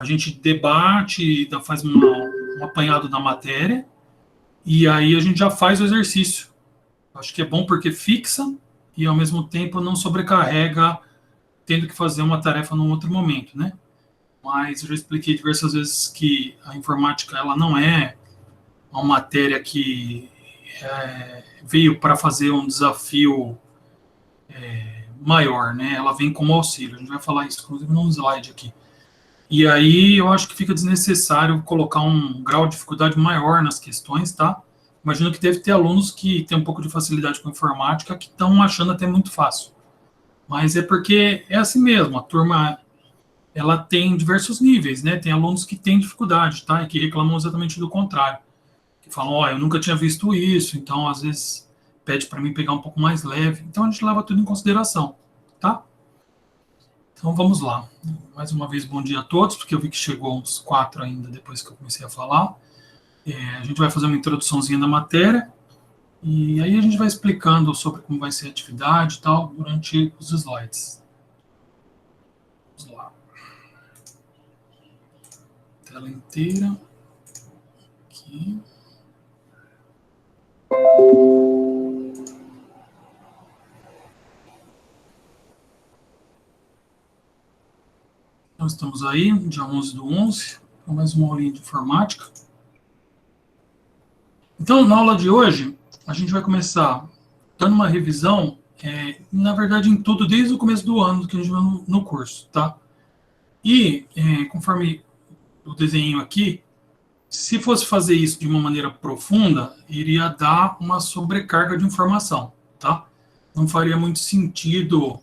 A gente debate, faz um apanhado da matéria, e aí a gente já faz o exercício. Acho que é bom porque fixa e, ao mesmo tempo, não sobrecarrega tendo que fazer uma tarefa num outro momento, né? Mas eu já expliquei diversas vezes que a informática ela não é uma matéria que veio para fazer um desafio maior, né? Ela vem como auxílio. A gente vai falar isso, inclusive, num slide aqui. E aí eu acho que fica desnecessário colocar um grau de dificuldade maior nas questões, tá? Imagino que deve ter alunos que têm um pouco de facilidade com informática que estão achando até muito fácil. Mas é porque é assim mesmo, a turma ela tem diversos níveis, né? Tem alunos que têm dificuldade, tá? E que reclamam exatamente do contrário. Que falam, ó, eu nunca tinha visto isso, então às vezes pede para mim pegar um pouco mais leve. Então a gente leva tudo em consideração, tá? Então vamos lá. Mais uma vez, bom dia a todos, porque eu vi que chegou uns 4 ainda depois que eu comecei a falar. A gente vai fazer uma introduçãozinha da matéria, e aí a gente vai explicando sobre como vai ser a atividade e tal, durante os slides. Vamos lá. Tela inteira. Aqui. Nós estamos aí, dia 11/11, com mais uma aulinha de informática. Então, na aula de hoje, a gente vai começar dando uma revisão, na verdade, em tudo, desde o começo do ano que a gente vai no curso, tá? E, conforme o desenho aqui, se fosse fazer isso de uma maneira profunda, iria dar uma sobrecarga de informação, tá? Não faria muito sentido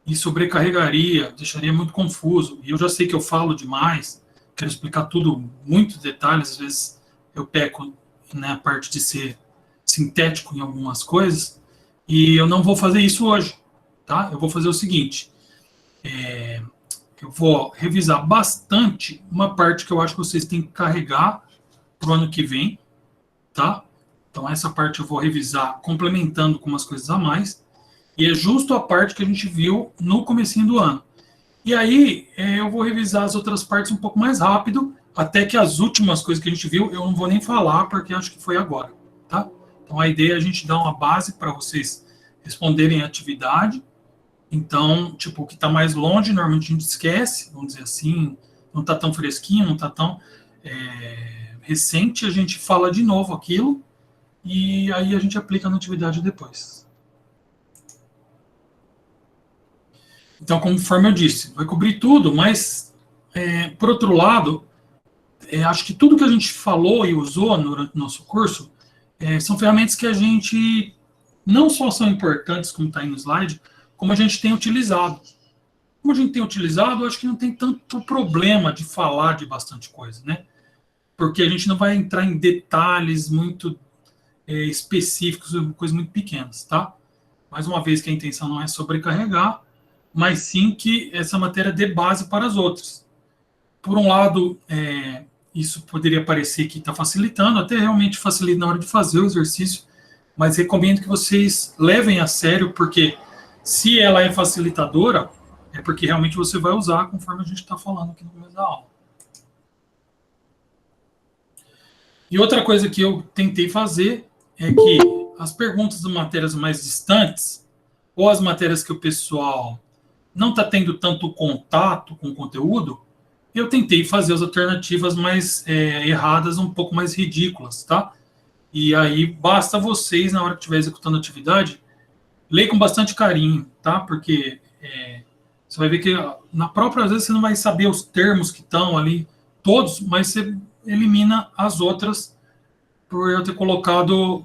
e sobrecarregaria, deixaria muito confuso. E eu já sei que eu falo demais, quero explicar tudo, muitos detalhes, às vezes eu peco na parte de ser sintético em algumas coisas, e eu não vou fazer isso hoje, tá? Eu vou fazer o seguinte, eu vou revisar bastante uma parte que eu acho que vocês têm que carregar para o ano que vem, tá? Então essa parte eu vou revisar complementando com umas coisas a mais, e é justo a parte que a gente viu no comecinho do ano. E aí eu vou revisar as outras partes um pouco mais rápido, até que as últimas coisas que a gente viu eu não vou nem falar, porque acho que foi agora, tá? Então a ideia é a gente dar uma base para vocês responderem a atividade. Então, tipo, o que está mais longe, normalmente a gente esquece, vamos dizer assim, não está tão fresquinho, não está tão recente, a gente fala de novo aquilo, e aí a gente aplica na atividade depois. Então, conforme eu disse, vai cobrir tudo, mas, por outro lado, acho que tudo que a gente falou e usou durante o nosso curso são ferramentas que a gente não só são importantes, como está aí no slide, como a gente tem utilizado. Como a gente tem utilizado, eu acho que não tem tanto problema de falar de bastante coisa, né? Porque a gente não vai entrar em detalhes muito específicos, coisas muito pequenas, tá? Mais uma vez que a intenção não é sobrecarregar, mas sim que essa matéria dê base para as outras. Por um lado, isso poderia parecer que está facilitando, até realmente facilita na hora de fazer o exercício, mas recomendo que vocês levem a sério, porque se ela é facilitadora, é porque realmente você vai usar, conforme a gente está falando aqui no começo da aula. E outra coisa que eu tentei fazer é que as perguntas de matérias mais distantes, ou as matérias que o pessoal não está tendo tanto contato com o conteúdo, eu tentei fazer as alternativas mais erradas, um pouco mais ridículas, tá? E aí basta vocês, na hora que estiver executando a atividade, ler com bastante carinho, tá? Porque você vai ver que na própria, às vezes, você não vai saber os termos que estão ali, todos, mas você elimina as outras por eu ter colocado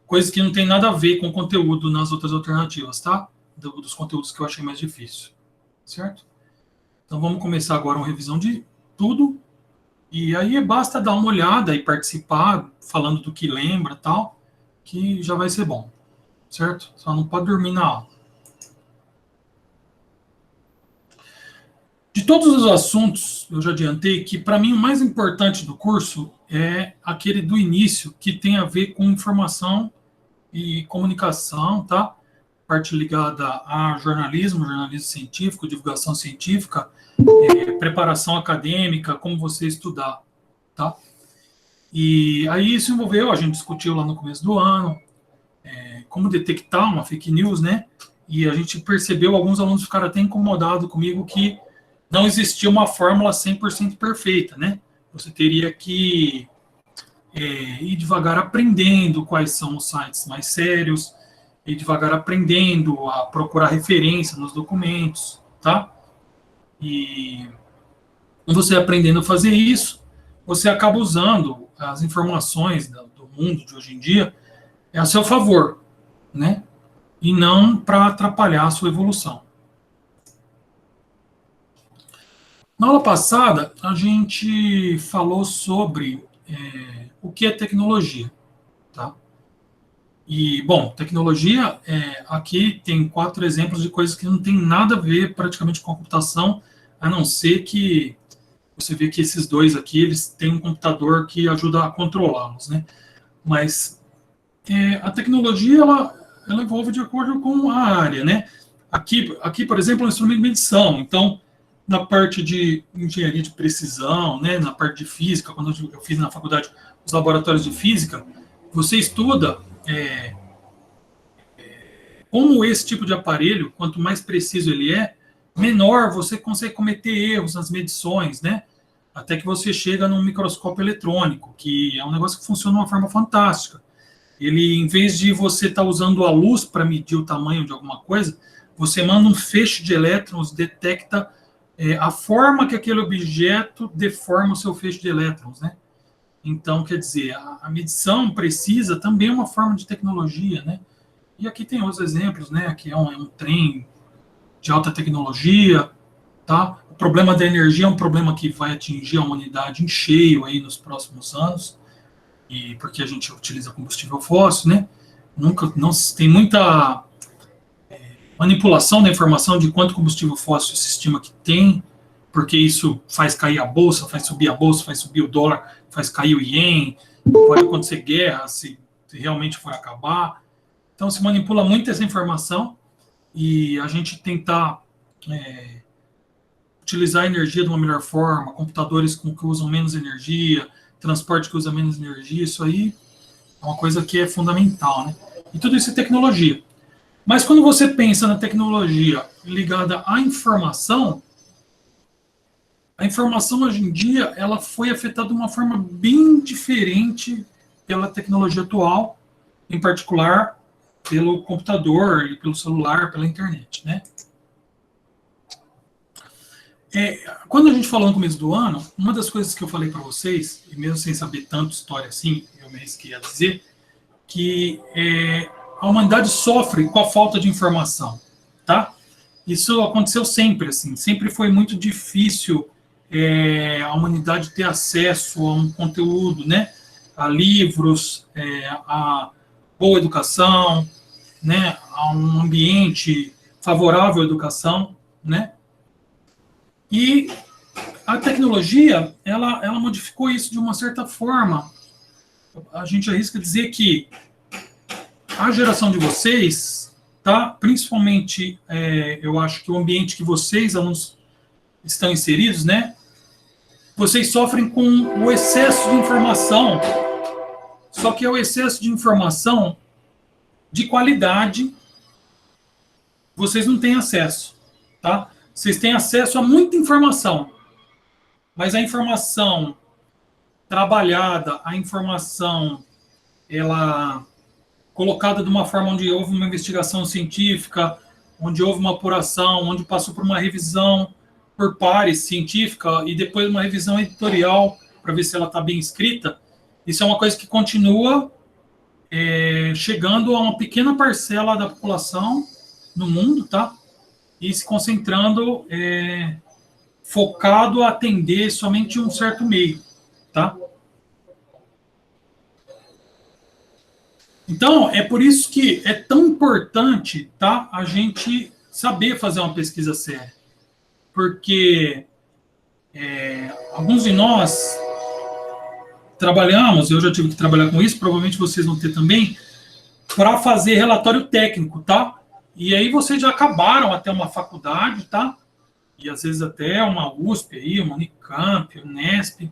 coisas que não tem nada a ver com o conteúdo nas outras alternativas, tá? Dos conteúdos que eu achei mais difícil, certo? Então vamos começar agora uma revisão de tudo, e aí basta dar uma olhada e participar, falando do que lembra e tal, que já vai ser bom, certo? Só não pode dormir na aula. De todos os assuntos, eu já adiantei que, para mim, o mais importante do curso é aquele do início, que tem a ver com informação e comunicação, tá? parte ligada a jornalismo científico, divulgação científica, preparação acadêmica, como você estudar, tá? E aí isso envolveu, a gente discutiu lá no começo do ano, como detectar uma fake news, né? E a gente percebeu, alguns alunos ficaram até incomodados comigo, que não existia uma fórmula 100% perfeita, né? Você teria que ir devagar aprendendo quais são os sites mais sérios, ir devagar aprendendo a procurar referência nos documentos, tá? E você aprendendo a fazer isso, você acaba usando as informações do mundo de hoje em dia a seu favor, né? E não para atrapalhar a sua evolução. Na aula passada, a gente falou sobre o que é tecnologia, tá? E, bom, tecnologia, aqui tem 4 exemplos de coisas que não tem nada a ver praticamente com a computação, a não ser que você vê que esses 2 aqui, eles têm um computador que ajuda a controlá-los, né? Mas a tecnologia, ela evolve de acordo com a área, né? Aqui, por exemplo, é um instrumento de medição. Então, na parte de engenharia de precisão, né, na parte de física, quando eu fiz na faculdade os laboratórios de física, você estuda como esse tipo de aparelho, quanto mais preciso ele é, menor você consegue cometer erros nas medições, né? Até que você chega num microscópio eletrônico, que é um negócio que funciona de uma forma fantástica. Ele, em vez de você estar usando a luz para medir o tamanho de alguma coisa, você manda um feixe de elétrons, detecta a forma que aquele objeto deforma o seu feixe de elétrons, né? Então, quer dizer, a medição precisa também uma forma de tecnologia, né? E aqui tem outros exemplos, né? Aqui é um trem de alta tecnologia, tá? O problema da energia é um problema que vai atingir a humanidade em cheio aí nos próximos anos, e porque a gente utiliza combustível fóssil, né? Não tem muita manipulação da informação de quanto combustível fóssil se estima que tem, porque isso faz cair a bolsa, faz subir a bolsa, faz subir o dólar, faz cair o ien, pode acontecer guerra se realmente for acabar. Então se manipula muito essa informação e a gente tentar utilizar a energia de uma melhor forma, computadores que usam menos energia, transporte que usa menos energia, isso aí é uma coisa que é fundamental, né? E tudo isso é tecnologia. Mas quando você pensa na tecnologia ligada à informação, a informação hoje em dia ela foi afetada de uma forma bem diferente pela tecnologia atual, em particular pelo computador, pelo celular, pela internet, né? Quando a gente falou no começo do ano, uma das coisas que eu falei para vocês, e mesmo sem saber tanto história assim, eu mesmo queria dizer, que a humanidade sofre com a falta de informação, tá? Isso aconteceu sempre, assim, sempre foi muito difícil a humanidade ter acesso a um conteúdo, né? A livros, a boa educação, né? A um ambiente favorável à educação, né? E a tecnologia, ela modificou isso de uma certa forma. A gente arrisca dizer que a geração de vocês, tá? Principalmente, eu acho que o ambiente que vocês, alunos, estão inseridos, né? Vocês sofrem com o excesso de informação, só que é o excesso de informação de qualidade, vocês não têm acesso, tá? Vocês têm acesso a muita informação, mas a informação trabalhada, a informação ela colocada de uma forma onde houve uma investigação científica, onde houve uma apuração, onde passou por uma revisão por pares científica e depois uma revisão editorial para ver se ela está bem escrita, isso é uma coisa que continua chegando a uma pequena parcela da população no mundo, tá? E se concentrando, focado a atender somente um certo meio, tá? Então, é por isso que é tão importante, tá, a gente saber fazer uma pesquisa séria. Porque alguns de nós trabalhamos, eu já tive que trabalhar com isso, provavelmente vocês vão ter também, para fazer relatório técnico, tá? E aí vocês já acabaram até uma faculdade, tá? E às vezes até uma USP aí, uma Unicamp, Unesp.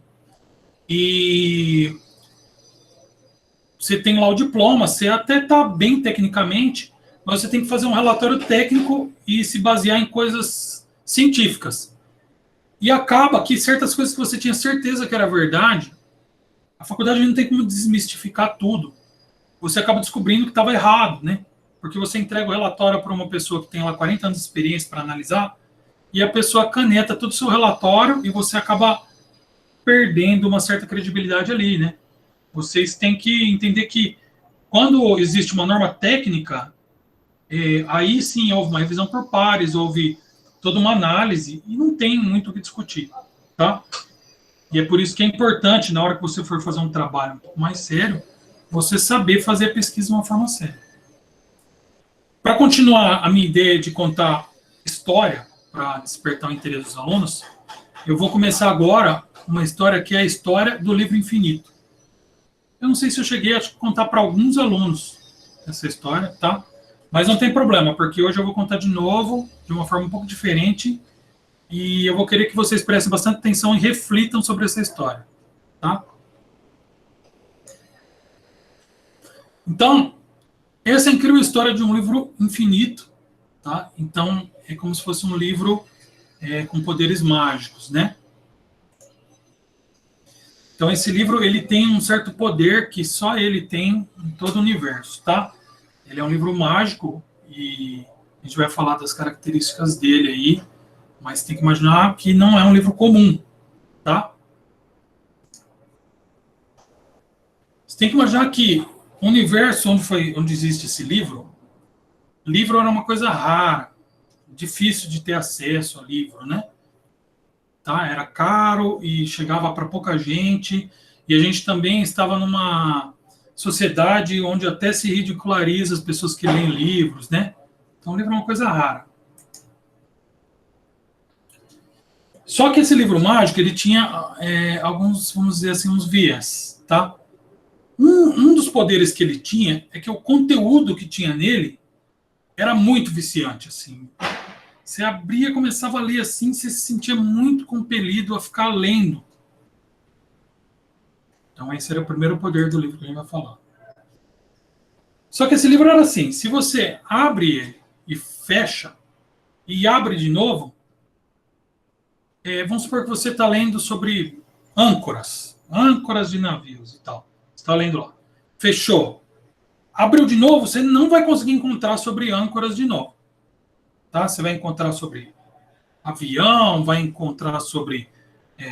E você tem lá o diploma, você até está bem tecnicamente, mas você tem que fazer um relatório técnico e se basear em coisas científicas. E acaba que certas coisas que você tinha certeza que era verdade, a faculdade não tem como desmistificar tudo. Você acaba descobrindo que estava errado, né? Porque você entrega o relatório para uma pessoa que tem lá 40 anos de experiência para analisar, e a pessoa caneta todo o seu relatório e você acaba perdendo uma certa credibilidade ali, né? Vocês têm que entender que quando existe uma norma técnica, aí sim houve uma revisão por pares, houve toda uma análise e não tem muito o que discutir, tá? E é por isso que é importante, na hora que você for fazer um trabalho um pouco mais sério, você saber fazer a pesquisa de uma forma séria. Para continuar a minha ideia de contar história, para despertar o interesse dos alunos, eu vou começar agora uma história que é a história do livro infinito. Eu não sei se eu cheguei a contar para alguns alunos essa história, tá? Mas não tem problema, porque hoje eu vou contar de novo, de uma forma um pouco diferente, e eu vou querer que vocês prestem bastante atenção e reflitam sobre essa história, tá? Então, essa é a incrível história de um livro infinito, tá? Então, é como se fosse um livro com poderes mágicos, né? Então, esse livro ele tem um certo poder que só ele tem em todo o universo, tá? Ele é um livro mágico e a gente vai falar das características dele aí, mas tem que imaginar que não é um livro comum, tá? Você tem que imaginar que o universo onde existe esse livro era uma coisa rara, difícil de ter acesso a livro, né? Tá? Era caro e chegava para pouca gente, e a gente também estava numa sociedade onde até se ridiculariza as pessoas que leem livros, né? Então, o livro é uma coisa rara. Só que esse livro mágico, ele tinha alguns, vamos dizer assim, uns viés, tá? Um dos poderes que ele tinha é que o conteúdo que tinha nele era muito viciante, assim. Você abria, começava a ler assim, você se sentia muito compelido a ficar lendo. Então, esse era o primeiro poder do livro que a gente vai falar. Só que esse livro era assim, se você abre ele e fecha, e abre de novo, vamos supor que você está lendo sobre âncoras de navios e tal. Você está lendo lá. Fechou. Abriu de novo, você não vai conseguir encontrar sobre âncoras de novo. Tá? Você vai encontrar sobre avião, vai encontrar sobre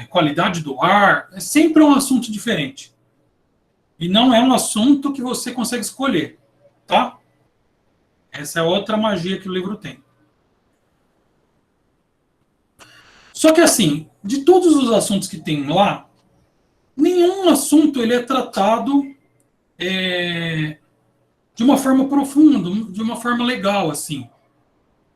qualidade do ar. É sempre um assunto diferente. E não é um assunto que você consegue escolher. Tá? Essa é outra magia que o livro tem. Só que assim, de todos os assuntos que tem lá, nenhum assunto ele é tratado de uma forma profunda, de uma forma legal, assim.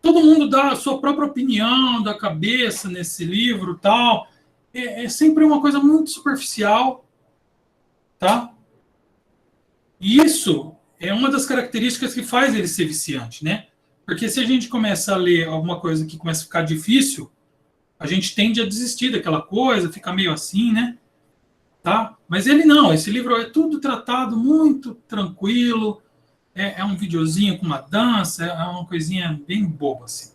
Todo mundo dá a sua própria opinião da cabeça nesse livro, tal. É sempre uma coisa muito superficial, tá? E isso é uma das características que faz ele ser viciante, né? Porque se a gente começa a ler alguma coisa que começa a ficar difícil, a gente tende a desistir daquela coisa, fica meio assim, né? Tá? Mas ele não, esse livro é tudo tratado muito tranquilo, é um videozinho com uma dança, é uma coisinha bem boba, assim.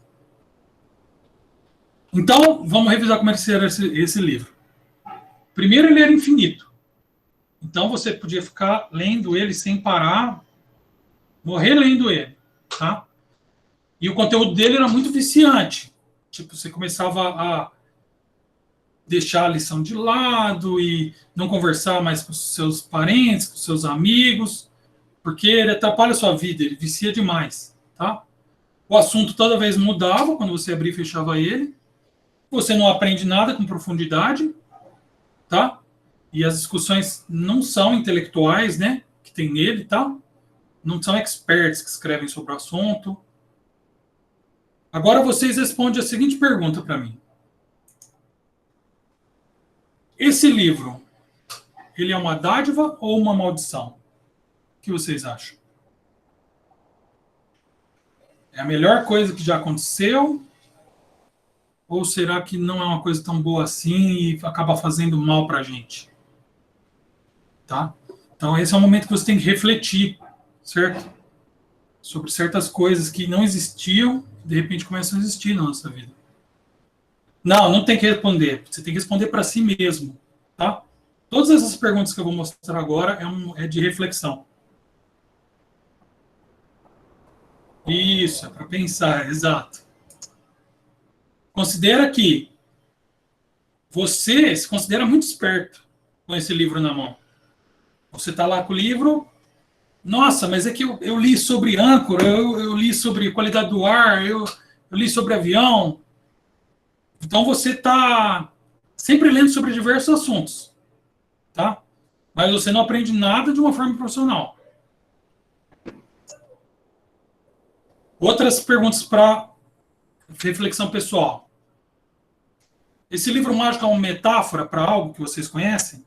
Então, vamos revisar como é que era esse livro. Primeiro, ele era infinito. Então, você podia ficar lendo ele sem parar, morrer lendo ele, tá? E o conteúdo dele era muito viciante. Tipo, você começava a deixar a lição de lado e não conversar mais com os seus parentes, com os seus amigos, porque ele atrapalha a sua vida, ele vicia demais, tá? O assunto toda vez mudava quando você abria e fechava ele. Você não aprende nada com profundidade, tá? E as discussões não são intelectuais, né? Que tem nele, tá? Não são experts que escrevem sobre o assunto. Agora vocês respondem a seguinte pergunta para mim. Esse livro, ele é uma dádiva ou uma maldição? O que vocês acham? É a melhor coisa que já aconteceu? Ou será que não é uma coisa tão boa assim e acaba fazendo mal para a gente? Tá? Então, esse é o momento que você tem que refletir, certo? Sobre certas coisas que não existiam, de repente começam a existir na nossa vida. Não, não tem que responder. Você tem que responder para si mesmo, tá? Todas essas perguntas que eu vou mostrar agora é de reflexão. Isso, é para pensar, exato. Considera que você se considera muito esperto com esse livro na mão. Você está lá com o livro, nossa, mas é que eu li sobre âncora, eu li sobre qualidade do ar, eu li sobre avião. Então você está sempre lendo sobre diversos assuntos, tá? Mas você não aprende nada de uma forma profissional. Outras perguntas para reflexão pessoal. Esse livro mágico é uma metáfora para algo que vocês conhecem?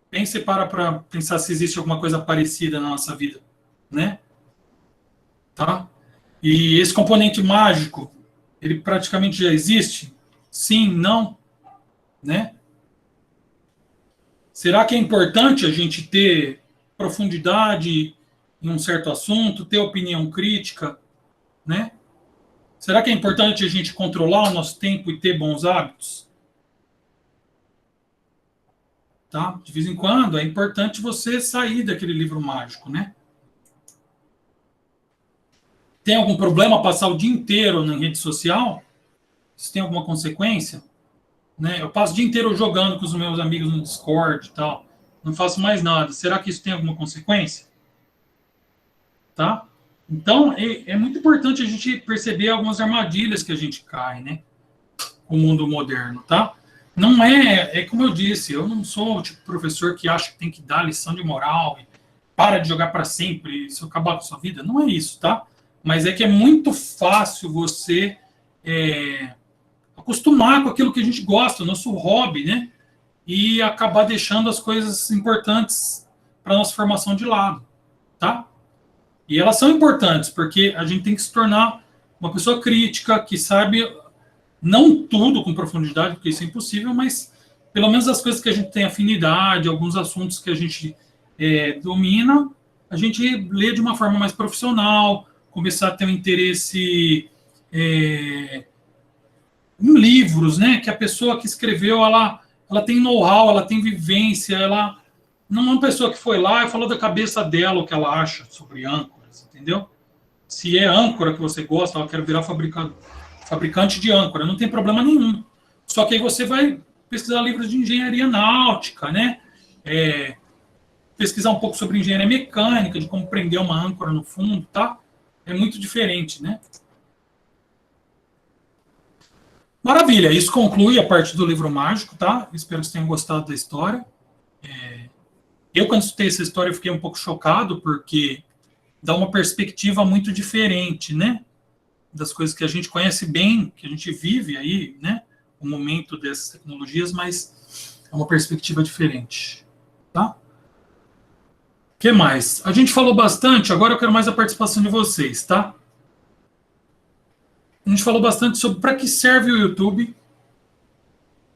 Pense para pensar se existe alguma coisa parecida na nossa vida, né? Tá? E esse componente mágico, ele praticamente já existe? Sim, não, né? Será que é importante a gente ter profundidade em um certo assunto, ter opinião crítica, né? Será que é importante a gente controlar o nosso tempo e ter bons hábitos? Tá? De vez em quando é importante você sair daquele livro mágico, né? Tem algum problema passar o dia inteiro na rede social? Isso tem alguma consequência? Né? Eu passo o dia inteiro jogando com os meus amigos no Discord e tal. Não faço mais nada. Será que isso tem alguma consequência? Tá? Então, é muito importante a gente perceber algumas armadilhas que a gente cai, né? Com o mundo moderno, tá? Não é como eu disse, eu não sou o tipo de professor que acha que tem que dar lição de moral e para de jogar para sempre, se acabar com a sua vida. Não é isso, tá? Mas é que é muito fácil você acostumar com aquilo que a gente gosta, o nosso hobby, né? E acabar deixando as coisas importantes para nossa formação de lado, tá? E elas são importantes porque a gente tem que se tornar uma pessoa crítica, que sabe não tudo com profundidade, porque isso é impossível, mas pelo menos as coisas que a gente tem afinidade, alguns assuntos que a gente domina, a gente lê de uma forma mais profissional, começar a ter um interesse em livros, né? Que a pessoa que escreveu, ela tem know-how, ela tem vivência, ela não é uma pessoa que foi lá e falou da cabeça dela o que ela acha sobre âncoras, entendeu? Se é âncora que você gosta, eu quero virar fabricante de âncora, não tem problema nenhum. Só que aí você vai pesquisar livros de engenharia náutica, né? Pesquisar um pouco sobre engenharia mecânica, de como prender uma âncora no fundo, tá? É muito diferente, né? Maravilha, isso conclui a parte do livro mágico, tá? Espero que vocês tenham gostado da história. Eu, quando escutei essa história, eu fiquei um pouco chocado, porque dá uma perspectiva muito diferente, né? Das coisas que a gente conhece bem, que a gente vive aí, né? O momento dessas tecnologias, mas é uma perspectiva diferente, tá? O que mais? A gente falou bastante, agora eu quero mais a participação de vocês, tá? A gente falou bastante sobre para que serve o YouTube.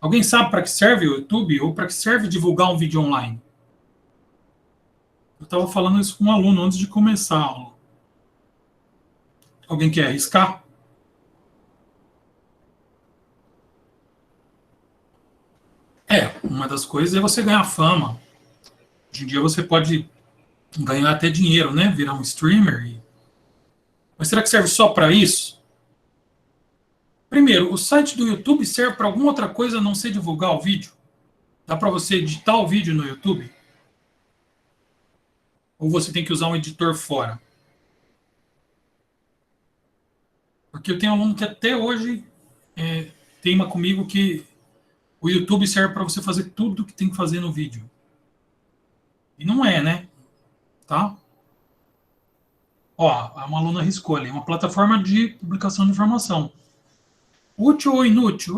Alguém sabe para que serve o YouTube ou para que serve divulgar um vídeo online? Eu estava falando isso com um aluno antes de começar a aula. Alguém quer arriscar? Uma das coisas é você ganhar fama. Hoje em dia você pode ganhar até dinheiro, né? Virar um streamer. Mas será que serve só para isso? Primeiro, o site do YouTube serve para alguma outra coisa a não ser divulgar o vídeo? Dá para você editar o vídeo no YouTube? Ou você tem que usar um editor fora? Porque eu tenho um aluno que até hoje teima comigo que o YouTube serve para você fazer tudo que tem que fazer no vídeo. E não é, né? Tá? Ó, uma aluna arriscou ali, uma plataforma de publicação de informação. Útil ou inútil?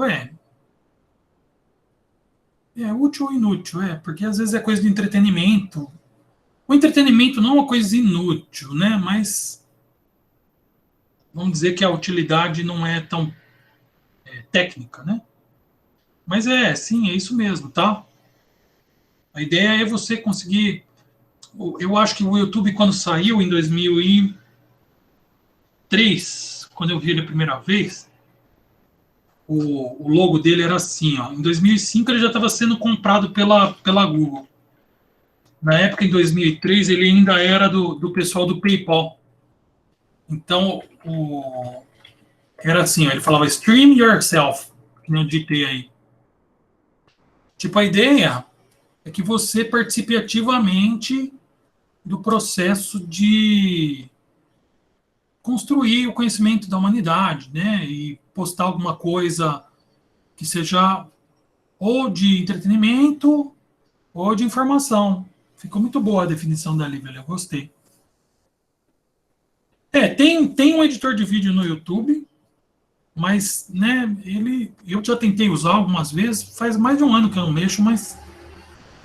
Útil ou inútil, porque às vezes é coisa de entretenimento. O entretenimento não é uma coisa inútil, né? Mas vamos dizer que a utilidade não é tão técnica, né? Mas sim, é isso mesmo, tá? A ideia é você conseguir. Eu acho que o YouTube, quando saiu em 2003, quando eu vi ele a primeira vez, o logo dele era assim, ó. Em 2005 ele já estava sendo comprado pela Google. Na época, em 2003, ele ainda era do pessoal do PayPal. Então, era assim, ó, ele falava stream yourself, que nem eu ditei aí. Tipo, a ideia é que você participe ativamente do processo de construir o conhecimento da humanidade, né? E postar alguma coisa que seja ou de entretenimento ou de informação. Ficou muito boa a definição da Lívia, eu gostei. Tem um editor de vídeo no YouTube, mas, né, eu já tentei usar algumas vezes, faz mais de um ano que eu não mexo, mas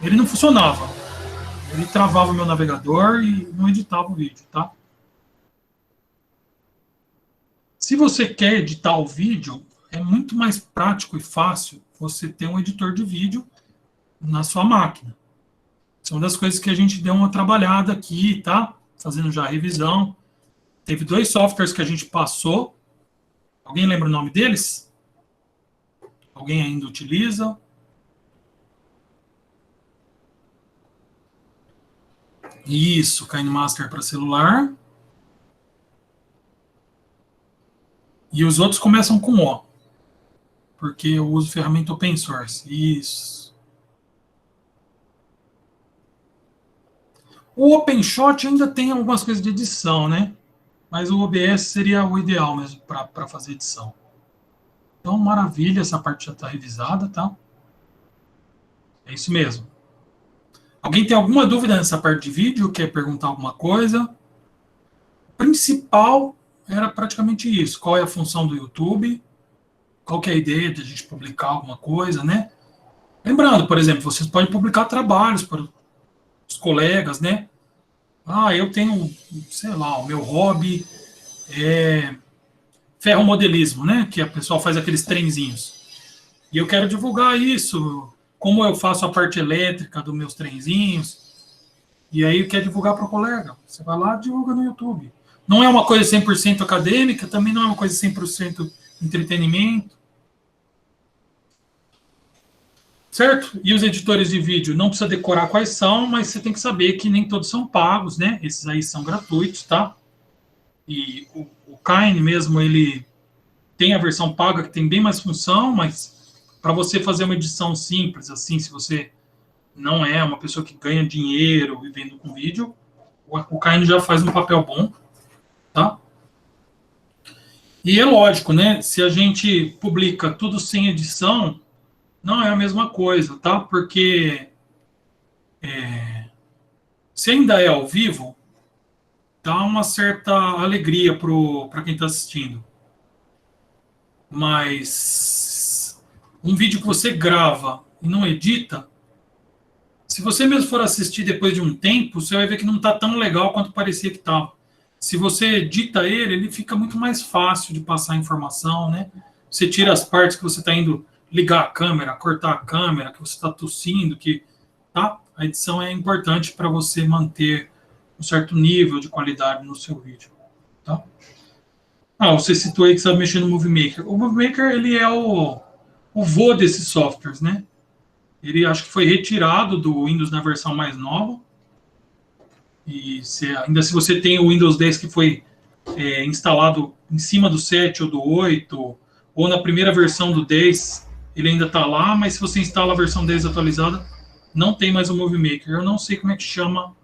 ele não funcionava. Ele travava o meu navegador e não editava o vídeo, tá? Se você quer editar o vídeo, é muito mais prático e fácil você ter um editor de vídeo na sua máquina. São das coisas que a gente deu uma trabalhada aqui, tá? Fazendo já a revisão. Teve 2 softwares que a gente passou. Alguém lembra o nome deles? Alguém ainda utiliza? Isso, KineMaster para celular. E os outros começam com O, porque eu uso ferramenta open source. Isso. O OpenShot ainda tem algumas coisas de edição, né? Mas o OBS seria o ideal mesmo para fazer edição. Então, maravilha, essa parte já está revisada, tá? É isso mesmo. Alguém tem alguma dúvida nessa parte de vídeo? Quer perguntar alguma coisa? O principal era praticamente isso. Qual é a função do YouTube? Qual que é a ideia de a gente publicar alguma coisa, né? Lembrando, por exemplo, vocês podem publicar trabalhos para os colegas, né? Ah, eu tenho, sei lá, o meu hobby é ferromodelismo, né? Que a pessoa faz aqueles trenzinhos. E eu quero divulgar isso, como eu faço a parte elétrica dos meus trenzinhos. E aí quer divulgar para o colega. Você vai lá e divulga no YouTube. Não é uma coisa 100% acadêmica, também não é uma coisa 100% entretenimento. Certo? E os editores de vídeo, não precisa decorar quais são, mas você tem que saber que nem todos são pagos, né? Esses aí são gratuitos, tá? E o Kine mesmo, ele tem a versão paga que tem bem mais função, mas para você fazer uma edição simples, assim, se você não é uma pessoa que ganha dinheiro vivendo com vídeo, o Kine já faz um papel bom, tá? E é lógico, né? Se a gente publica tudo sem edição, não é a mesma coisa, tá? Porque se ainda é ao vivo, dá uma certa alegria para quem está assistindo. Mas um vídeo que você grava e não edita, se você mesmo for assistir depois de um tempo, você vai ver que não está tão legal quanto parecia que estava. Se você edita ele, ele fica muito mais fácil de passar a informação, né? Você tira as partes que você está indo ligar a câmera, cortar a câmera, que você está tossindo, tá? A edição é importante para você manter um certo nível de qualidade no seu vídeo, tá? Ah, você citou aí que sabe mexer no Movie Maker. O Movie Maker, ele é o vô desses softwares, né? Ele acho que foi retirado do Windows na versão mais nova. E ainda se você tem o Windows 10 que foi instalado em cima do 7 ou do 8, ou na primeira versão do 10, ele ainda está lá, mas se você instala a versão 10 atualizada, não tem mais o Movie Maker. Eu não sei como é que chama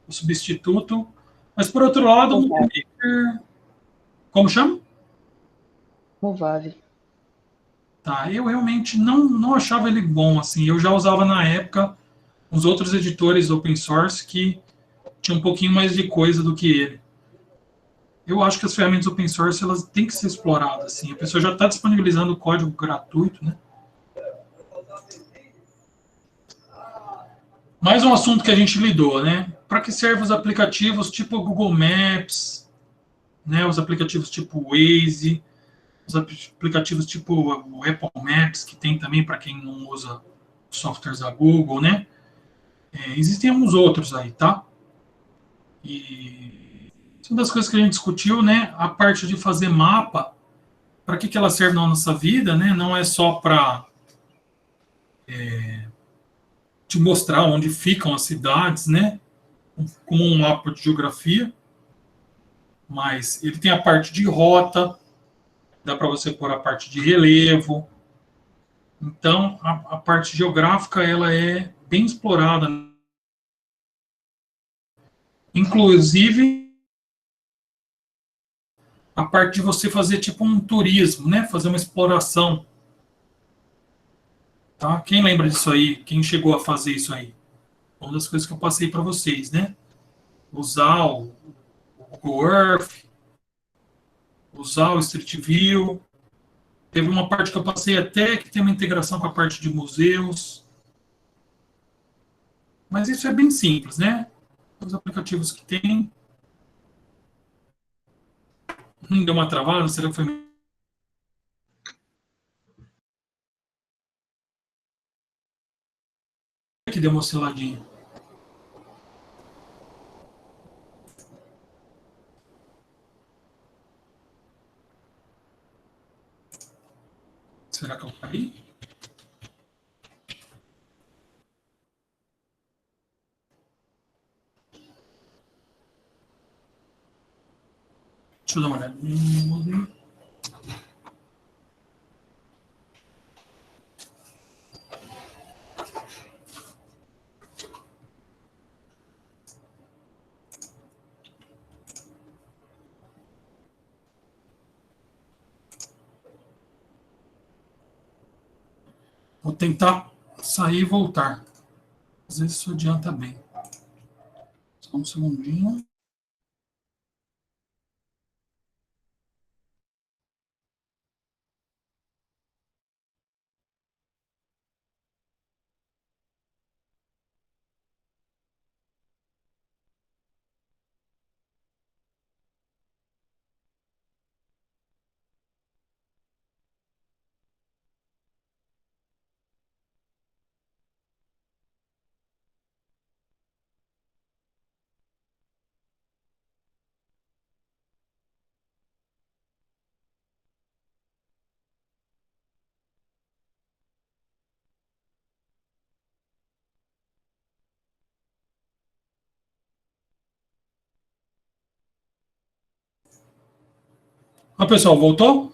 o substituto, mas por outro lado, o Movie Maker... Como chama? Movave. Tá, eu realmente não achava ele bom, assim, eu já usava na época os outros editores open source que tinham um pouquinho mais de coisa do que ele. Eu acho que as ferramentas open source, elas têm que ser exploradas, assim, a pessoa já está disponibilizando o código gratuito, né? Mais um assunto que a gente lidou, né? Para que servem os aplicativos tipo Google Maps, né? Os aplicativos tipo Waze, os aplicativos tipo o Apple Maps, que tem também para quem não usa softwares da Google, né? Existem alguns outros aí, tá? E isso é uma das coisas que a gente discutiu, né? A parte de fazer mapa, para que ela serve na nossa vida, né? Não é só para te mostrar onde ficam as cidades, né? Como um mapa de geografia, mas ele tem a parte de rota, dá para você pôr a parte de relevo. Então, a parte geográfica ela é bem explorada, inclusive a parte de você fazer tipo um turismo, né? Fazer uma exploração, tá? Quem lembra disso aí? Quem chegou a fazer isso aí? Uma das coisas que eu passei para vocês, né? Usar o Google Earth, usar o Street View. Teve uma parte que eu passei até que tem uma integração com a parte de museus. Mas isso é bem simples, né? Os aplicativos que tem. Deu uma travada? Será que foi que deu uma osciladinha? Será que eu caí? Deixa eu dar uma olhada. Vou tentar sair e voltar. Às vezes isso adianta bem. Só um segundinho. Ó, pessoal, voltou?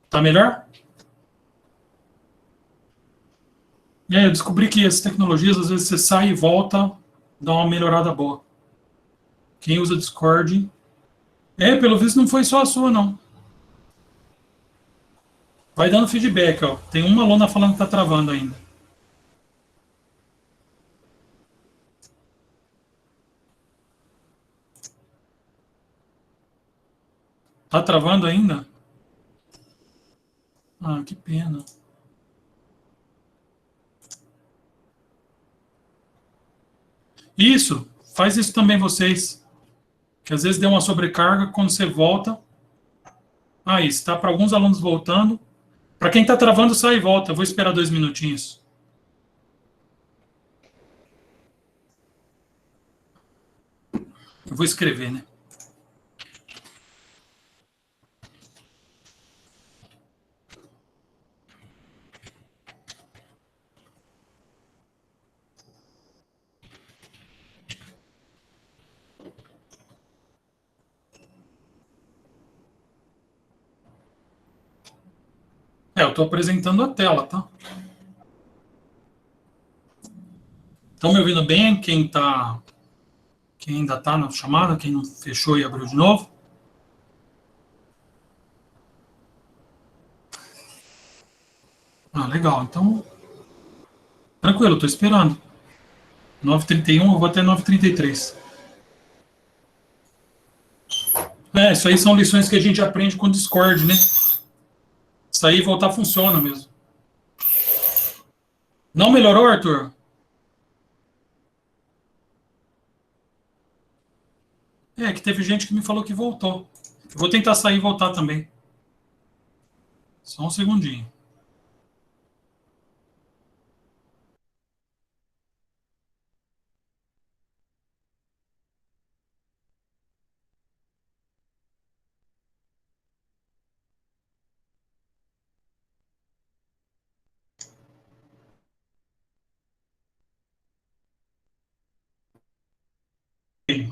Tá melhor? Eu descobri que as tecnologias, às vezes você sai e volta, dá uma melhorada boa. Quem usa Discord. Pelo visto não foi só a sua, não. Vai dando feedback, ó. Tem uma aluna falando que tá travando ainda. Tá travando ainda? Ah, que pena. Isso, faz isso também vocês. Que às vezes deu uma sobrecarga, quando você volta. Ah, isso, tá para alguns alunos voltando. Para quem tá travando, sai e volta. Eu vou esperar 2 minutinhos. Eu vou escrever, né? Eu tô apresentando a tela, tá? Estão me ouvindo bem? Quem ainda tá na chamada, quem não fechou e abriu de novo? Ah, legal. Então, tranquilo, tô esperando. 9h31, eu vou até 9h33. Isso aí são lições que a gente aprende com o Discord, né? Sair e voltar funciona mesmo. Não melhorou, Arthur? É, que teve gente que me falou que voltou. Eu vou tentar sair e voltar também. Só um segundinho.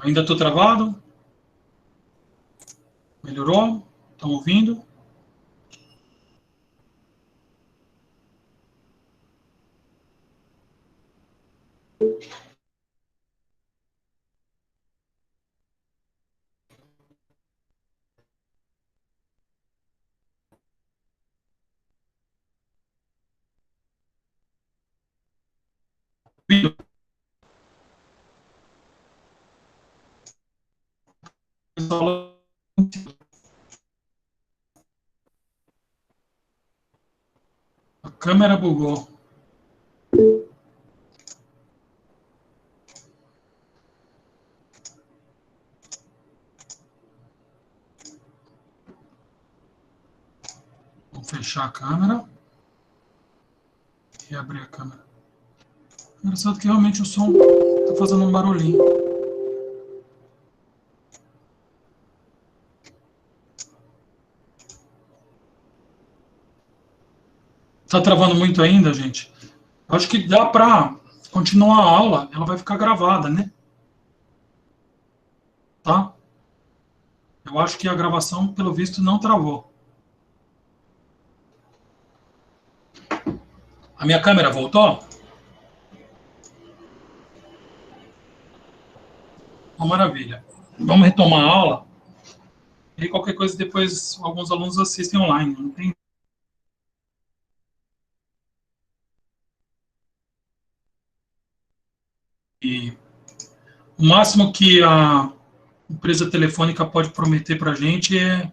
Ainda estou travado? Melhorou? Estão ouvindo? Ouvindo? A câmera bugou. Vou fechar a câmera e abrir a câmera. Engraçado que realmente o som está fazendo um barulhinho. Tá travando muito ainda, gente? Eu acho que dá para continuar a aula, ela vai ficar gravada, né? Tá? Eu acho que a gravação, pelo visto, não travou. A minha câmera voltou? Uma maravilha. Vamos retomar a aula. E qualquer coisa depois alguns alunos assistem online. Não tem. E o máximo que a empresa telefônica pode prometer para a gente é.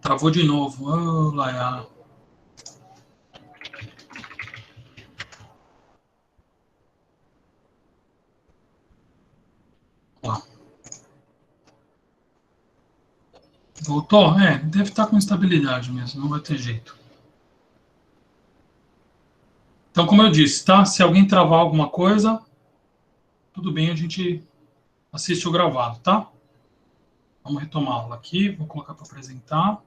Travou de novo. Oh, Laia. Ó. Voltou? É, deve estar com estabilidade mesmo, não vai ter jeito. Então, como eu disse, tá? Se alguém travar alguma coisa, tudo bem, a gente assiste o gravado, tá? Vamos retomar a aula aqui, vou colocar para apresentar.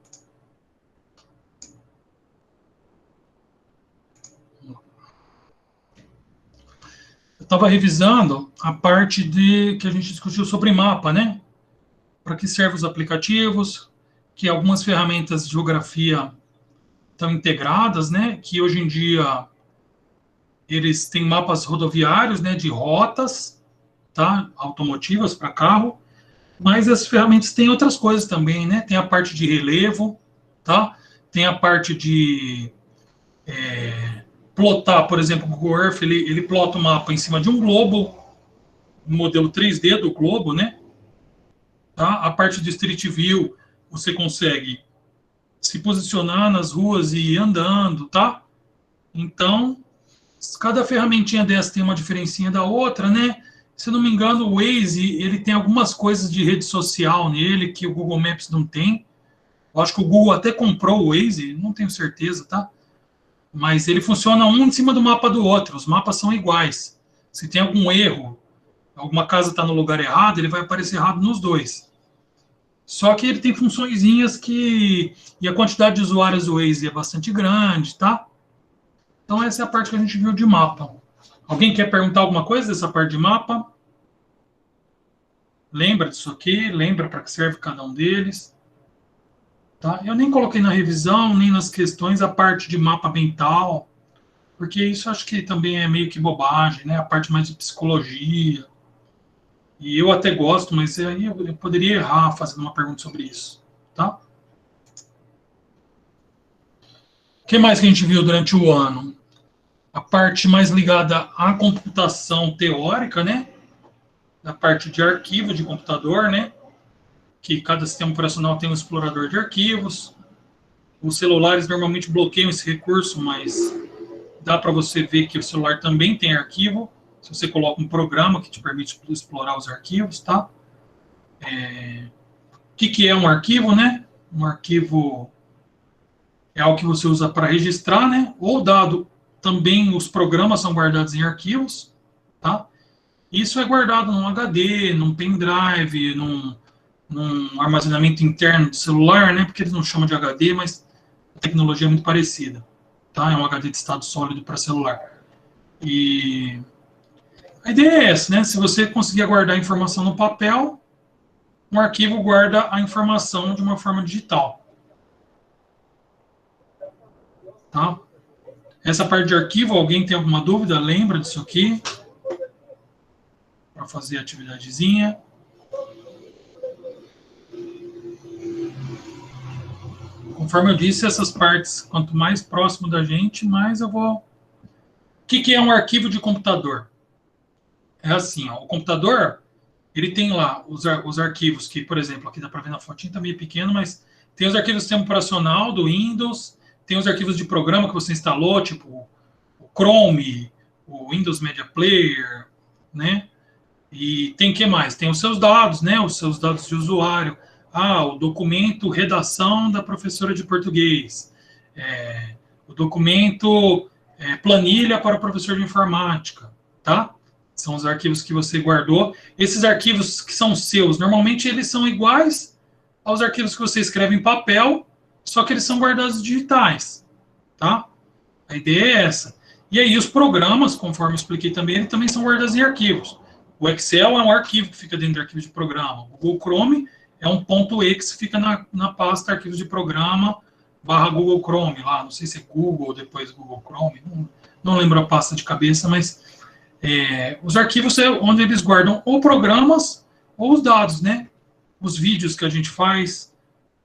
Eu estava revisando a parte de que a gente discutiu sobre mapa, né? Para que servem os aplicativos, que algumas ferramentas de geografia estão integradas, né? Que hoje em dia eles têm mapas rodoviários, né? De rotas, tá? Automotivas para carro, mas as ferramentas têm outras coisas também, né? Tem a parte de relevo, tá? Tem a parte de plotar, por exemplo, o Google Earth, ele plota o mapa em cima de um globo, um modelo 3D do globo, né? Tá? A parte de Street View, você consegue se posicionar nas ruas e ir andando, tá? Então, cada ferramentinha dessa tem uma diferencinha da outra, né? Se não me engano, o Waze, ele tem algumas coisas de rede social nele que o Google Maps não tem. Eu acho que o Google até comprou o Waze, não tenho certeza, tá? Mas ele funciona um em cima do mapa do outro, os mapas são iguais. Se tem algum erro, alguma casa está no lugar errado, ele vai aparecer errado nos dois. Só que ele tem funçõezinhas que... E a quantidade de usuários do Waze é bastante grande, tá? Então essa é a parte que a gente viu de mapa. Alguém quer perguntar alguma coisa dessa parte de mapa? Lembra disso aqui? Lembra para que serve cada um deles? Tá? Eu nem coloquei na revisão, nem nas questões, a parte de mapa mental, porque isso acho que também é meio que bobagem, né? A parte mais de psicologia. E eu até gosto, mas aí eu poderia errar fazendo uma pergunta sobre isso, tá? O que mais que a gente viu durante o ano? A parte mais ligada à computação teórica, né? A parte de arquivo de computador, né? Que cada sistema operacional tem um explorador de arquivos. Os celulares normalmente bloqueiam esse recurso, mas dá para você ver que o celular também tem arquivo, se você coloca um programa que te permite explorar os arquivos, tá? O que é um arquivo, né? Um arquivo é algo que você usa para registrar, né? Ou dado, também os programas são guardados em arquivos, tá? Isso é guardado num HD, num pendrive, num armazenamento interno do celular, né? Porque eles não chamam de HD, mas a tecnologia é muito parecida, tá? É um HD de estado sólido para celular. E a ideia é essa, né? Se você conseguir guardar a informação no papel, um arquivo guarda a informação de uma forma digital, tá? Essa parte de arquivo, alguém tem alguma dúvida? Lembra disso aqui? Para fazer a atividadezinha. Conforme eu disse, essas partes, quanto mais próximo da gente, mais eu vou... O que é um arquivo de computador? É assim, ó, o computador, ele tem lá os arquivos que, por exemplo, aqui dá para ver na fotinha, está meio pequeno, mas tem os arquivos do sistema operacional do Windows, tem os arquivos de programa que você instalou, tipo o Chrome, o Windows Media Player, né? E tem o que mais? Tem os seus dados, né? Os seus dados de usuário. O documento redação da professora de português. O documento planilha para o professor de informática, tá? São os arquivos que você guardou. Esses arquivos que são seus, normalmente eles são iguais aos arquivos que você escreve em papel, só que eles são guardados digitais, tá? A ideia é essa. E aí os programas, conforme eu expliquei também, eles também são guardados em arquivos. O Excel é um arquivo que fica dentro do arquivo de programa. O Google Chrome é um .exe que fica na pasta arquivos de programa / Google Chrome, lá, não sei se é Google, depois Google Chrome, não lembro a pasta de cabeça, mas os arquivos é onde eles guardam ou programas ou os dados, né? Os vídeos que a gente faz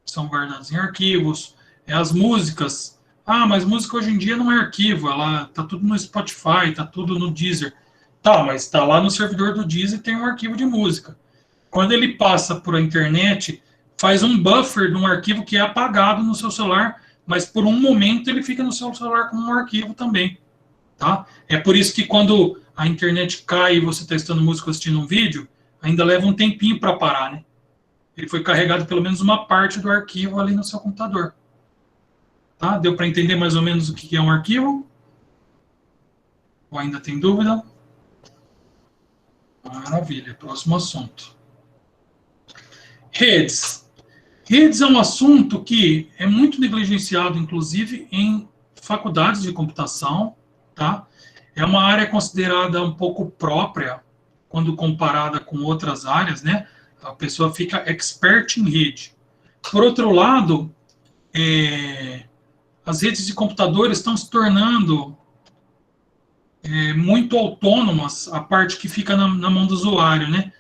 são guardados em arquivos, as músicas. Mas música hoje em dia não é arquivo, ela tá tudo no Spotify, tá tudo no Deezer. Tá, mas está lá no servidor do Deezer e tem um arquivo de música. Quando ele passa por a internet, faz um buffer de um arquivo que é apagado no seu celular, mas por um momento ele fica no seu celular como um arquivo também, tá? É por isso que quando a internet cai e você está estudando música ou assistindo um vídeo, ainda leva um tempinho para parar, né? Ele foi carregado pelo menos uma parte do arquivo ali no seu computador. Tá? Deu para entender mais ou menos o que é um arquivo? Ou ainda tem dúvida? Maravilha, próximo assunto. Redes. Redes é um assunto que é muito negligenciado, inclusive, em faculdades de computação, tá? É uma área considerada um pouco própria, quando comparada com outras áreas, né? A pessoa fica expert em rede. Por outro lado, as redes de computadores estão se tornando muito autônomas, a parte que fica na mão do usuário, né?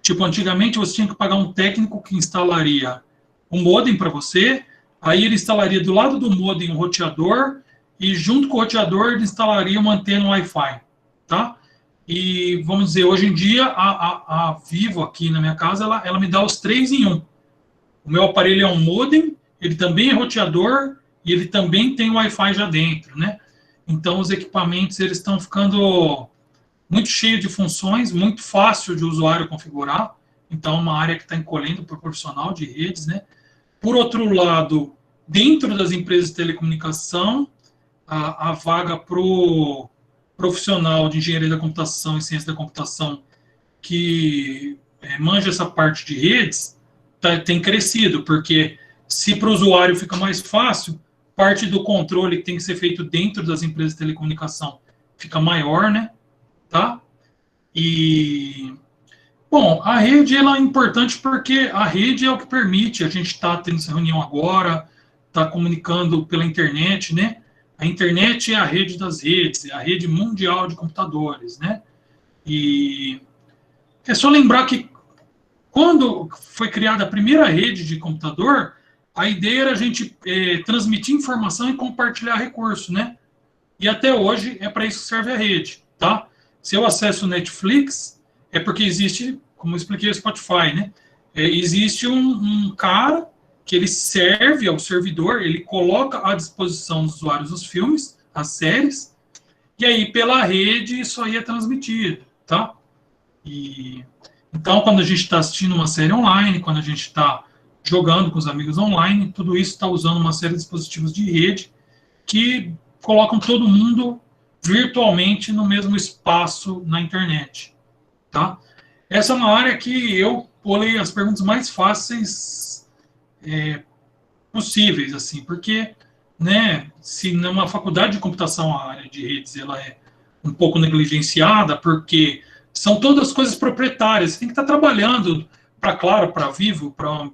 Tipo, antigamente você tinha que pagar um técnico que instalaria um modem para você, aí ele instalaria do lado do modem um roteador, e junto com o roteador ele instalaria uma antena Wi-Fi, tá? E, vamos dizer, hoje em dia, a Vivo aqui na minha casa, ela me dá os 3 em 1. O meu aparelho é um modem, ele também é roteador, e ele também tem Wi-Fi já dentro, né? Então, os equipamentos eles estão ficando muito cheios de funções, muito fácil de o usuário configurar. Então, é uma área que está encolhendo para o profissional de redes, né? Por outro lado, dentro das empresas de telecomunicação, a vaga para o profissional de engenharia da computação e ciência da computação que manja essa parte de redes tem crescido, porque se para o usuário fica mais fácil, parte do controle que tem que ser feito dentro das empresas de telecomunicação fica maior, né? Tá? E, bom, a rede ela é importante porque a rede é o que permite a gente estar tendo essa reunião agora, estar comunicando pela internet, né? A internet é a rede das redes, é a rede mundial de computadores, né? E é só lembrar que quando foi criada a primeira rede de computador, a ideia era a gente transmitir informação e compartilhar recursos, né? E até hoje é para isso que serve a rede, tá? Se eu acesso o Netflix, é porque existe, como eu expliquei, o Spotify, né? Existe um cara que ele serve ao servidor, ele coloca à disposição dos usuários os filmes, as séries, que aí pela rede isso aí é transmitido, tá? Então, quando a gente está assistindo uma série online, quando a gente está jogando com os amigos online, tudo isso está usando uma série de dispositivos de rede que colocam todo mundo virtualmente no mesmo espaço na internet, tá? Essa é uma área que eu pulei as perguntas mais fáceis possíveis, assim, porque, né, se numa faculdade de computação a área de redes ela é um pouco negligenciada, porque são todas coisas proprietárias, você tem que estar trabalhando para Claro, para Vivo, para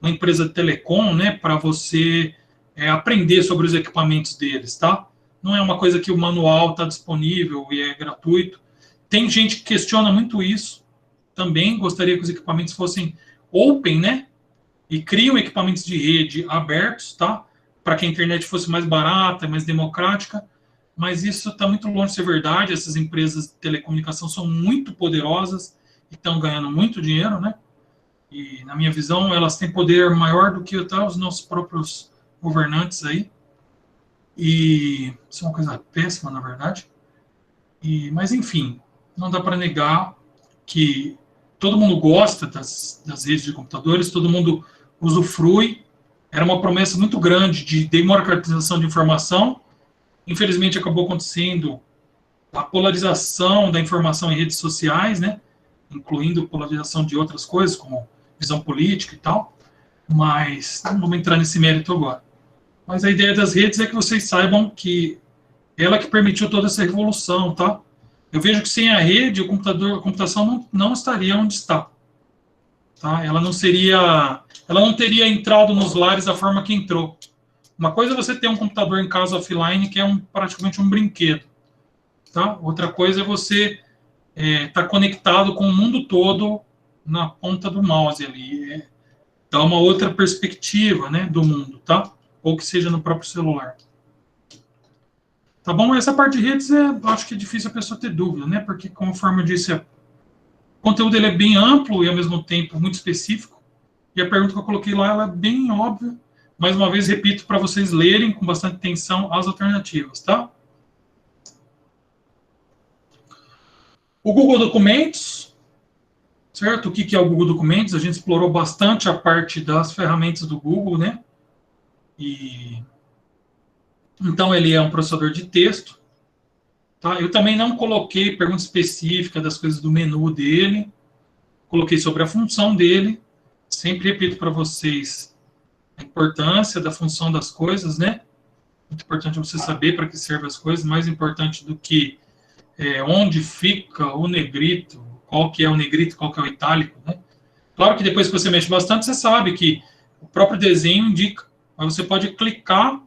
uma empresa de telecom, né, para você aprender sobre os equipamentos deles, tá? Não é uma coisa que o manual está disponível e é gratuito. Tem gente que questiona muito isso, também gostaria que os equipamentos fossem open, né, e criam equipamentos de rede abertos, tá? Para que a internet fosse mais barata, mais democrática, mas isso está muito longe de ser verdade. Essas empresas de telecomunicação são muito poderosas e estão ganhando muito dinheiro, né? E, na minha visão, elas têm poder maior do que até os nossos próprios governantes aí. E isso é uma coisa péssima, na verdade. Mas, enfim, não dá para negar que todo mundo gosta das redes de computadores, todo mundo usufrui. Era uma promessa muito grande de democratização de informação. Infelizmente, acabou acontecendo a polarização da informação em redes sociais, né? Incluindo polarização de outras coisas, como visão política e tal. Mas não vamos entrar nesse mérito agora. Mas a ideia das redes é que vocês saibam que ela que permitiu toda essa revolução, tá? Eu vejo que sem a rede, a computação não estaria onde está. Tá? Ela não teria entrado nos lares da forma que entrou. Uma coisa é você ter um computador em casa offline, que é praticamente um brinquedo. Tá? Outra coisa é você estar conectado com o mundo todo na ponta do mouse ali. Dá uma outra perspectiva, né, do mundo, tá? Ou que seja no próprio celular. Tá bom? Essa parte de redes, acho que é difícil a pessoa ter dúvida, né? Porque, conforme eu disse, o conteúdo ele é bem amplo e, ao mesmo tempo, muito específico. E a pergunta que eu coloquei lá, ela é bem óbvia. Mais uma vez, repito para vocês lerem com bastante atenção as alternativas, tá? O Google Documentos, certo? O que é o Google Documentos? A gente explorou bastante a parte das ferramentas do Google, né? Então, ele é um processador de texto. Tá? Eu também não coloquei pergunta específica das coisas do menu dele. Coloquei sobre a função dele. Sempre repito para vocês a importância da função das coisas, né? Muito importante você saber para que servem as coisas. Mais importante do que onde fica o negrito, qual que é o negrito, qual que é o itálico, né? Claro que depois que você mexe bastante, você sabe que o próprio desenho indica. Mas você pode clicar.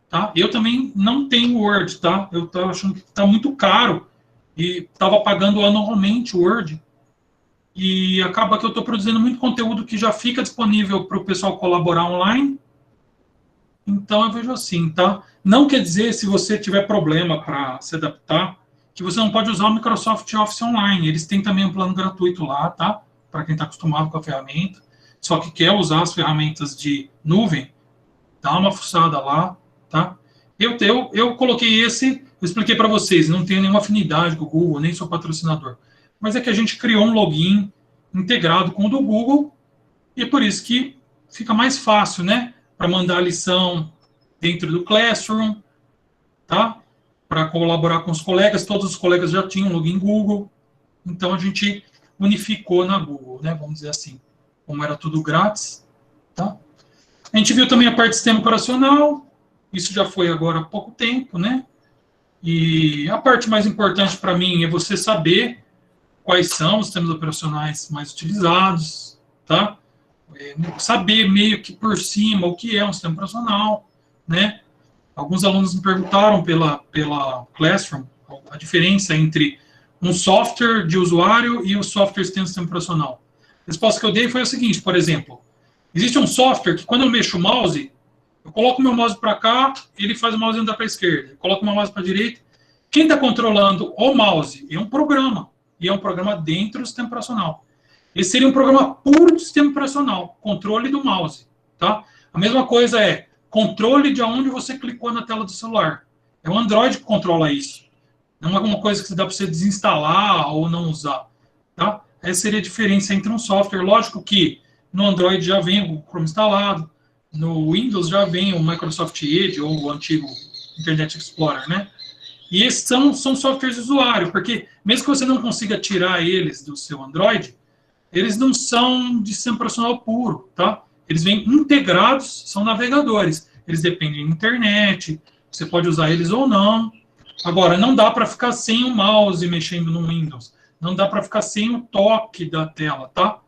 Tá? Eu também não tenho Word, tá? Eu estava achando que está muito caro e estava pagando anualmente o Word. E acaba que eu estou produzindo muito conteúdo que já fica disponível para o pessoal colaborar online. Então eu vejo assim, tá? Não quer dizer, se você tiver problema para se adaptar, que você não pode usar o Microsoft Office Online. Eles têm também um plano gratuito lá, tá? Para quem está acostumado com a ferramenta. Só que quer usar as ferramentas de nuvem, dá uma fuçada lá. Tá? Eu coloquei eu expliquei para vocês, não tenho nenhuma afinidade com o Google, nem sou patrocinador. Mas é que a gente criou um login integrado com o do Google, e é por isso que fica mais fácil, né? Para mandar a lição dentro do Classroom, tá? Para colaborar com os colegas, todos os colegas já tinham login Google, então a gente unificou na Google, né? Vamos dizer assim, como era tudo grátis, tá? A gente viu também a parte do sistema operacional. Isso já foi agora há pouco tempo, né? E a parte mais importante para mim é você saber quais são os sistemas operacionais mais utilizados, tá? Saber meio que por cima o que é um sistema operacional, né? Alguns alunos me perguntaram pela Classroom a diferença entre um software de usuário e o software que tem um sistema operacional. A resposta que eu dei foi a seguinte, por exemplo, existe um software que quando eu mexo o mouse, eu coloco o meu mouse para cá, ele faz o mouse andar para a esquerda. Eu coloco o meu mouse para a direita. Quem está controlando o mouse é um programa. E é um programa dentro do sistema operacional. Esse seria um programa puro do sistema operacional. Controle do mouse. Tá? A mesma coisa é controle de onde você clicou na tela do celular. É o Android que controla isso. Não é uma coisa que dá para você desinstalar ou não usar. Tá? Essa seria a diferença entre um software. Lógico que no Android já vem o Chrome instalado, no Windows já vem o Microsoft Edge ou o antigo Internet Explorer, né? E esses são softwares de usuário, porque mesmo que você não consiga tirar eles do seu Android, eles não são de sistema operacional puro, tá? Eles vêm integrados, são navegadores. Eles dependem da internet, você pode usar eles ou não. Agora, não dá para ficar sem o mouse mexendo no Windows. Não dá para ficar sem o toque da tela, tá?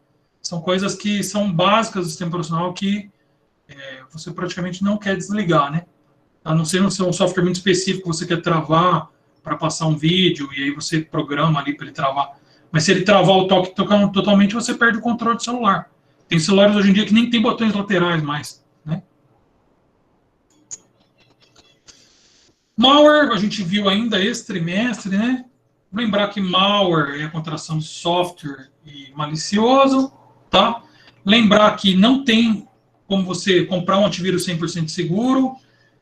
São coisas que são básicas do sistema operacional que você praticamente não quer desligar, né? A não ser um software muito específico que você quer travar para passar um vídeo, e aí você programa ali para ele travar. Mas se ele travar o toque totalmente, você perde o controle do celular. Tem celulares hoje em dia que nem tem botões laterais mais, né? Malware, a gente viu ainda esse trimestre, né? Lembrar que malware é a contração de software e malicioso, tá? Lembrar que não tem como você comprar um antivírus 100% seguro,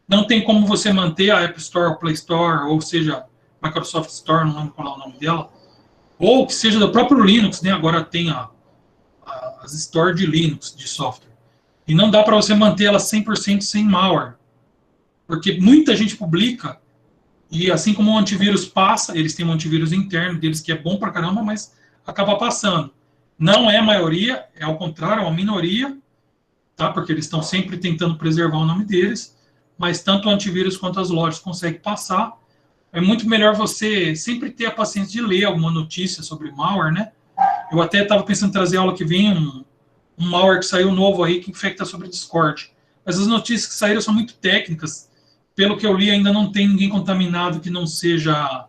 não tem como você manter a App Store, a Play Store, ou seja, Microsoft Store, não lembro qual é o nome dela, ou que seja do próprio Linux, né? Agora tem as Store de Linux, de software. E não dá para você manter ela 100% sem malware, porque muita gente publica, e assim como o antivírus passa, eles têm um antivírus interno deles que é bom pra caramba, mas acaba passando. Não é a maioria, é ao contrário, é uma minoria, tá? Porque eles estão sempre tentando preservar o nome deles, mas tanto o antivírus quanto as lojas conseguem passar. É muito melhor você sempre ter a paciência de ler alguma notícia sobre malware, né? Eu até estava pensando em trazer aula que vem um malware que saiu novo aí que infecta sobre Discord. Mas as notícias que saíram são muito técnicas. Pelo que eu li, ainda não tem ninguém contaminado que não seja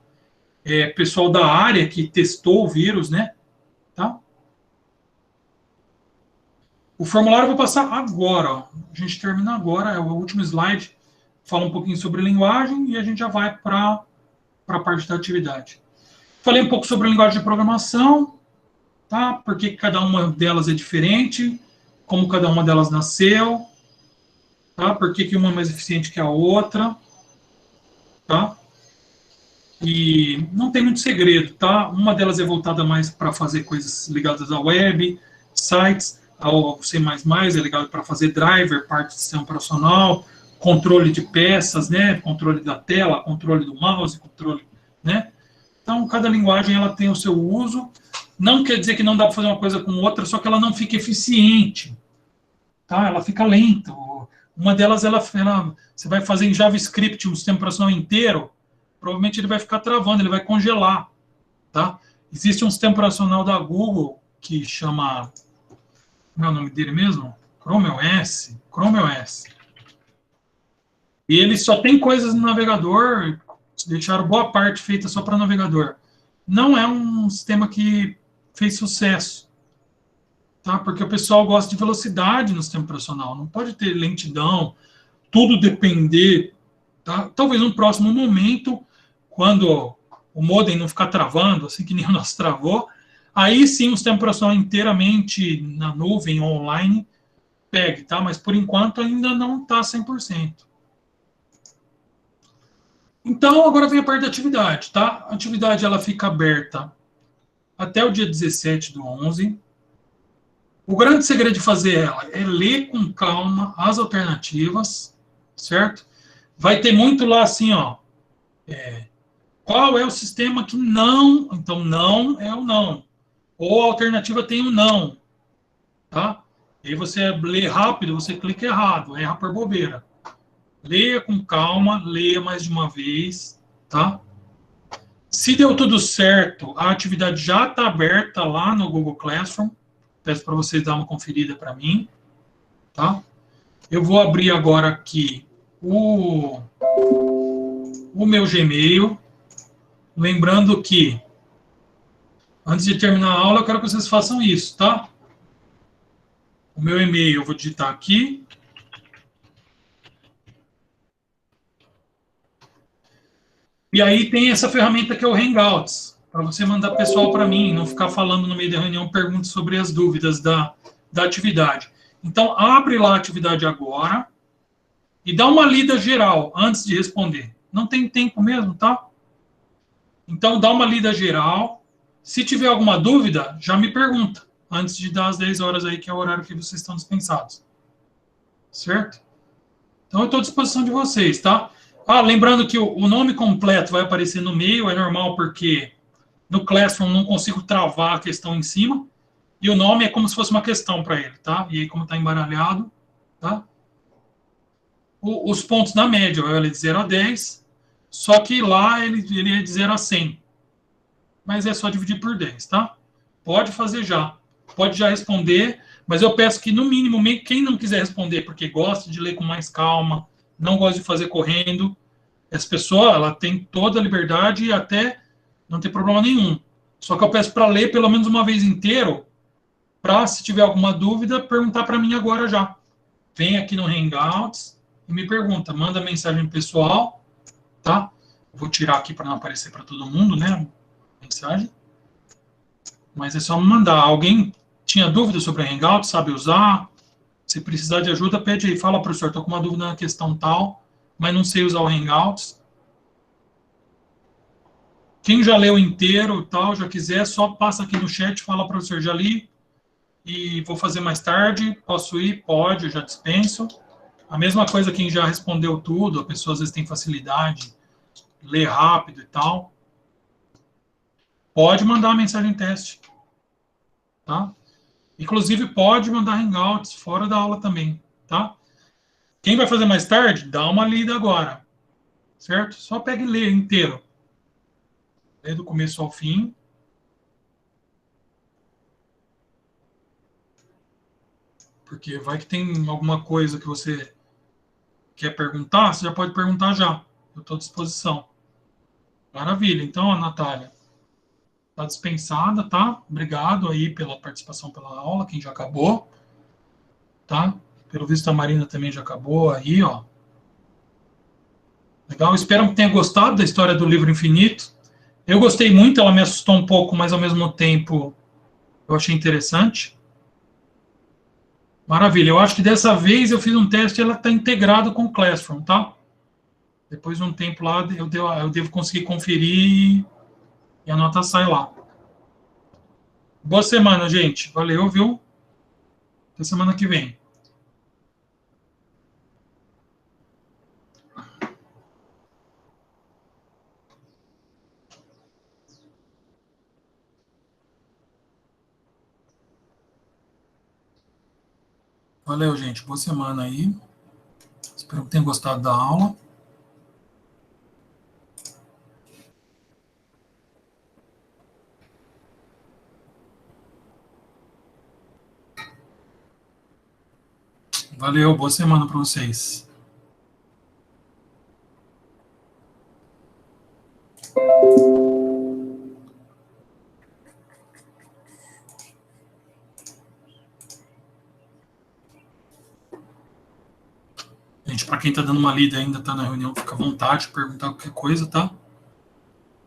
pessoal da área que testou o vírus, né? Tá? O formulário eu vou passar agora. Ó. A gente termina agora, é o último slide. Fala um pouquinho sobre linguagem e a gente já vai para a parte da atividade. Falei um pouco sobre a linguagem de programação, tá? Porque cada uma delas é diferente, como cada uma delas nasceu, tá? Por que uma é mais eficiente que a outra, tá? E não tem muito segredo, tá? Uma delas é voltada mais para fazer coisas ligadas à web, sites, ao C++ é ligado para fazer driver, parte do sistema operacional, controle de peças, né? Controle da tela, controle do mouse, controle, né? Então, cada linguagem ela tem o seu uso. Não quer dizer que não dá para fazer uma coisa com outra, só que ela não fica eficiente, tá? Ela fica lenta. Uma delas, você vai fazer em JavaScript um sistema operacional inteiro, provavelmente ele vai ficar travando, ele vai congelar, tá? Existe um sistema operacional da Google que chama, como é o nome dele mesmo? Chrome OS. E ele só tem coisas no navegador, deixaram boa parte feita só para navegador. Não é um sistema que fez sucesso, tá? Porque o pessoal gosta de velocidade no sistema operacional, não pode ter lentidão, tudo depender, tá? Talvez num próximo momento, quando o modem não ficar travando, assim que nem o nosso travou, aí sim o sistema operacional inteiramente na nuvem, online, pegue, tá? Mas por enquanto ainda não está 100%. Então, agora vem a parte da atividade, tá? A atividade ela fica aberta até o dia 17/11. O grande segredo de fazer ela é ler com calma as alternativas, certo? Vai ter muito lá assim, ó. Qual é o sistema que não... Então, não é o não. Ou a alternativa tem o não, tá? E aí você lê rápido, você clica errado, erra por bobeira. Leia com calma, leia mais de uma vez, tá? Se deu tudo certo, a atividade já está aberta lá no Google Classroom. Peço para vocês dar uma conferida para mim, tá? Eu vou abrir agora aqui o meu Gmail. Lembrando que, antes de terminar a aula, eu quero que vocês façam isso, tá? O meu e-mail eu vou digitar aqui. E aí tem essa ferramenta que é o Hangouts, para você mandar pessoal para mim, não ficar falando no meio da reunião perguntas sobre as dúvidas da atividade. Então, abre lá a atividade agora e dá uma lida geral antes de responder, não tem tempo mesmo, tá? Então, dá uma lida geral. Se tiver alguma dúvida, já me pergunta, antes de dar as 10 horas aí, que é o horário que vocês estão dispensados. Certo? Então, eu estou à disposição de vocês, tá? Ah, lembrando que o nome completo vai aparecer no meio, é normal porque no Classroom não consigo travar a questão em cima, e o nome é como se fosse uma questão para ele, tá? E aí, como está embaralhado, tá? Os pontos da média vai valer de 0 a 10, só que lá ele é de 0 a 100, mas é só dividir por 10, tá? Pode fazer já, pode já responder, mas eu peço que, no mínimo, quem não quiser responder porque gosta de ler com mais calma, não gosta de fazer correndo, essa pessoa ela tem toda a liberdade e até não tem problema nenhum. Só que eu peço para ler pelo menos uma vez inteiro, para, se tiver alguma dúvida, perguntar para mim agora já. Vem aqui no Hangouts e me pergunta, manda mensagem pessoal, tá? Vou tirar aqui para não aparecer para todo mundo, né? Mensagem. Mas é só me mandar. Alguém tinha dúvida sobre o Hangout, sabe usar? Se precisar de ajuda, pede aí. Fala, professor, estou com uma dúvida na questão tal, mas não sei usar o Hangouts. Quem já leu inteiro, tal, já quiser, só passa aqui no chat, fala, professor, já li e vou fazer mais tarde. Posso ir? Pode, eu já dispenso. A mesma coisa quem já respondeu tudo, a pessoa às vezes tem facilidade, lê rápido e tal. Pode mandar a mensagem teste, tá? Inclusive, pode mandar hangouts fora da aula também, tá? Quem vai fazer mais tarde, dá uma lida agora, certo? Só pega e lê inteiro. Lê do começo ao fim. Porque vai que tem alguma coisa que você quer perguntar, você já pode perguntar já. Eu estou à disposição. Maravilha. Então, a Natália está dispensada, tá? Obrigado aí pela participação pela aula, quem já acabou, tá? Pelo visto, a Marina também já acabou aí, ó. Legal. Espero que tenha gostado da história do livro infinito. Eu gostei muito, ela me assustou um pouco, mas ao mesmo tempo eu achei interessante. Maravilha. Eu acho que dessa vez eu fiz um teste e ela está integrado com o Classroom, tá? Depois de um tempo lá, eu devo conseguir conferir e a nota sai lá. Boa semana, gente. Valeu, viu? Até semana que vem. Valeu, gente. Boa semana aí. Espero que tenham gostado da aula. Valeu, boa semana para vocês. Gente, para quem está dando uma lida ainda, está na reunião, fica à vontade de perguntar qualquer coisa, tá?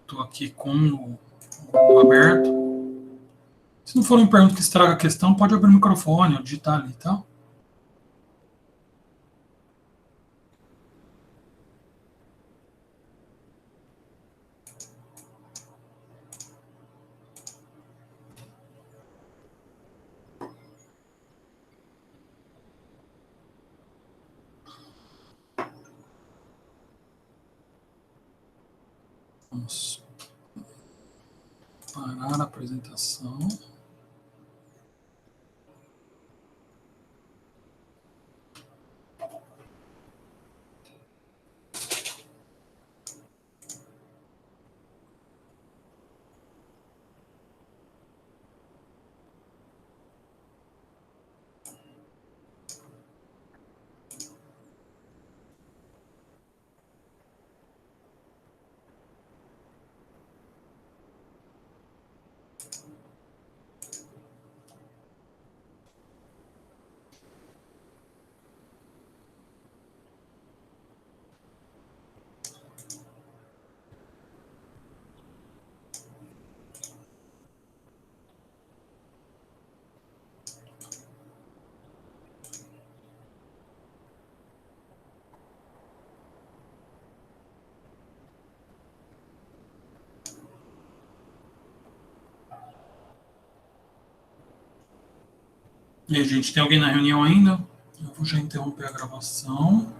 Estou aqui com o Google aberto. Se não for uma pergunta que estraga a questão, pode abrir o microfone ou digitar ali, tá? Vamos parar a apresentação. E aí, gente, tem alguém na reunião ainda? Eu vou já interromper a gravação.